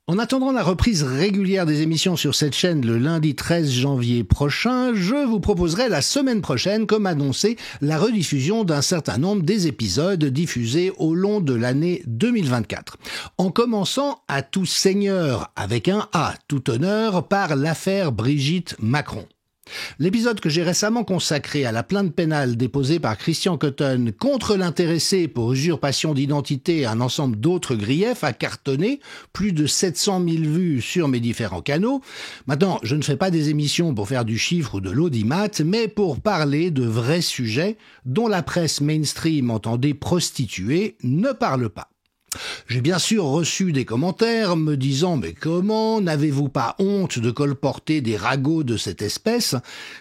En attendant la reprise régulière des émissions sur cette chaîne le lundi 13 janvier prochain, je vous proposerai la semaine prochaine, comme annoncé, la rediffusion d'un certain nombre des épisodes diffusés au long de l'année 2024. En commençant à tout seigneur, avec un A, tout honneur, par l'affaire Brigitte Macron. L'épisode que j'ai récemment consacré à la plainte pénale déposée par Christian Cotton contre l'intéressé pour usurpation d'identité et un ensemble d'autres griefs a cartonné, plus de 700 000 vues sur mes différents canaux. Maintenant, je ne fais pas des émissions pour faire du chiffre ou de l'audimat, mais pour parler de vrais sujets dont la presse mainstream, entendez prostituée, ne parle pas. J'ai bien sûr reçu des commentaires me disant « Mais comment, n'avez-vous pas honte de colporter des ragots de cette espèce ?»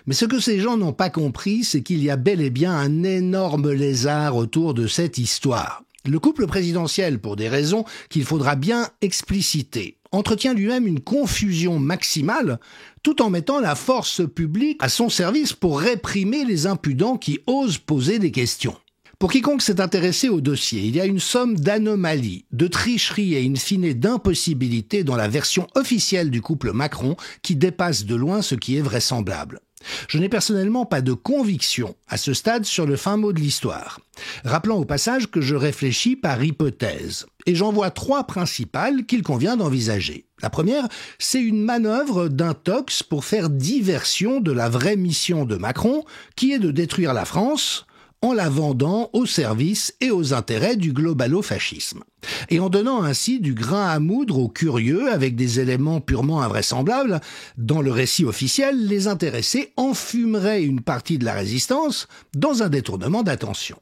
Mais ce que ces gens n'ont pas compris, c'est qu'il y a bel et bien un énorme lézard autour de cette histoire. Le couple présidentiel, pour des raisons qu'il faudra bien expliciter, entretient lui-même une confusion maximale, tout en mettant la force publique à son service pour réprimer les impudents qui osent poser des questions. Pour quiconque s'est intéressé au dossier, il y a une somme d'anomalies, de tricheries et in fine d'impossibilités dans la version officielle du couple Macron qui dépasse de loin ce qui est vraisemblable. Je n'ai personnellement pas de conviction à ce stade sur le fin mot de l'histoire. Rappelant au passage que je réfléchis par hypothèse. Et j'en vois trois principales qu'il convient d'envisager. La première, c'est une manœuvre d'intox pour faire diversion de la vraie mission de Macron, qui est de détruire la France, en la vendant au service et aux intérêts du globalo-fascisme. Et en donnant ainsi du grain à moudre aux curieux avec des éléments purement invraisemblables, dans le récit officiel, les intéressés enfumeraient une partie de la résistance dans un détournement d'attention.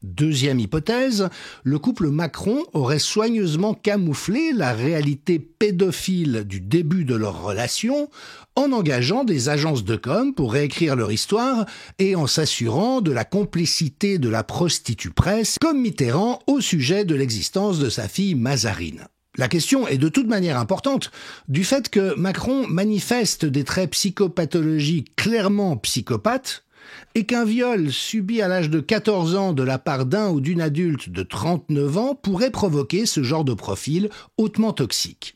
Deuxième hypothèse, le couple Macron aurait soigneusement camouflé la réalité pédophile du début de leur relation en engageant des agences de com pour réécrire leur histoire et en s'assurant de la complicité de la prostitue-presse comme Mitterrand au sujet de l'existence de sa fille Mazarine. La question est de toute manière importante du fait que Macron manifeste des traits psychopathologiques clairement psychopathes et qu'un viol subi à l'âge de 14 ans de la part d'un ou d'une adulte de 39 ans pourrait provoquer ce genre de profil hautement toxique.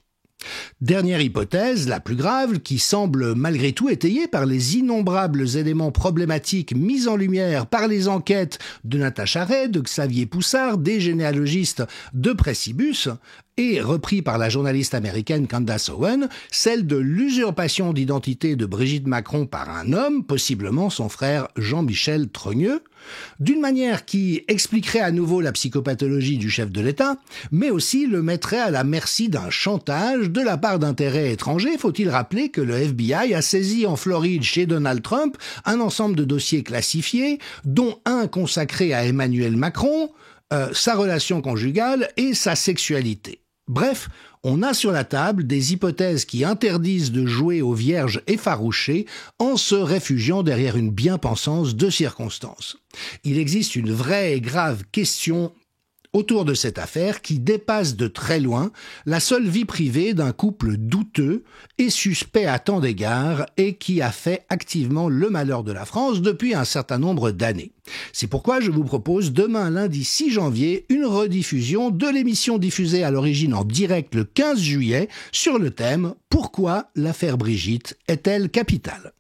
Dernière hypothèse, la plus grave, qui semble malgré tout étayée par les innombrables éléments problématiques mis en lumière par les enquêtes de Natacha Ray, de Xavier Poussard, des généalogistes de Pressibus, et repris par la journaliste américaine Candace Owen, celle de l'usurpation d'identité de Brigitte Macron par un homme, possiblement son frère Jean-Michel Trogneux, d'une manière qui expliquerait à nouveau la psychopathologie du chef de l'État, mais aussi le mettrait à la merci d'un chantage de la part d'intérêts étrangers. Faut-il rappeler que le FBI a saisi en Floride chez Donald Trump un ensemble de dossiers classifiés, dont un consacré à Emmanuel Macron, sa relation conjugale et sa sexualité. Bref, on a sur la table des hypothèses qui interdisent de jouer aux vierges effarouchées en se réfugiant derrière une bien-pensance de circonstances. Il existe une vraie et grave question autour de cette affaire qui dépasse de très loin la seule vie privée d'un couple douteux et suspect à tant d'égards et qui a fait activement le malheur de la France depuis un certain nombre d'années. C'est pourquoi je vous propose demain lundi 6 janvier une rediffusion de l'émission diffusée à l'origine en direct le 15 juillet sur le thème « Pourquoi l'affaire Brigitte est-elle capitale ?»